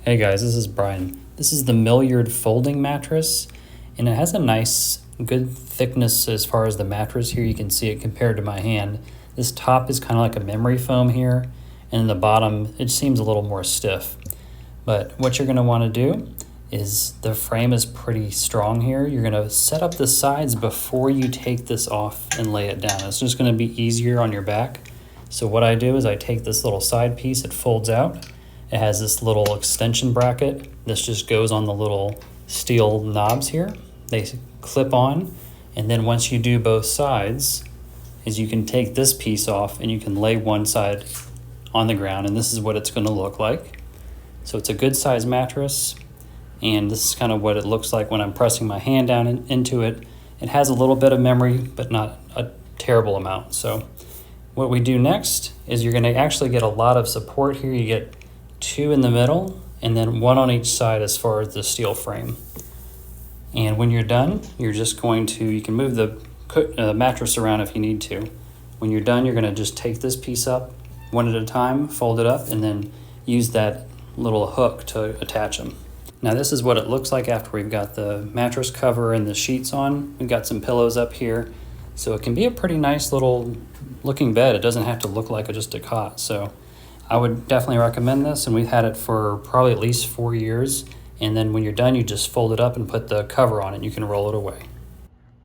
Hey guys, this is Brian. This is the Milliard Folding mattress, and it has a nice, good thickness as far as the mattress here. You can see it compared to my hand. This top is kind of like a memory foam here, and the bottom, it seems a little more stiff. But what you're going to want to do is the frame is pretty strong here. You're going to set up the sides before you take this off and lay it down. It's just going to be easier on your back. So what I do is I take this little side piece, it folds out. It has this little extension bracket. This just goes on the little steel knobs here. They clip on, and then once you do both sides, is you can take this piece off and you can lay one side on the ground, and this is what it's going to look like. So it's a good size mattress, and this is kind of what it looks like when I'm pressing my hand down into it. It has a little bit of memory, but not a terrible amount. So what we do next is you're going to actually get a lot of support here. You get two in the middle and then one on each side as far as the steel frame. And when you're done, you're just going to, you can move the mattress around if you need to. When you're done, you're going to just take this piece up one at a time, fold it up, and then use that little hook to attach them. Now this is what it looks like after we've got the mattress cover and the sheets on. We've got some pillows up here. So it can be a pretty nice little looking bed. It doesn't have to look like just a cot. So I would definitely recommend this, and we've had it for probably at least 4 years. And then when you're done, you just fold it up and put the cover on it. You can roll it away.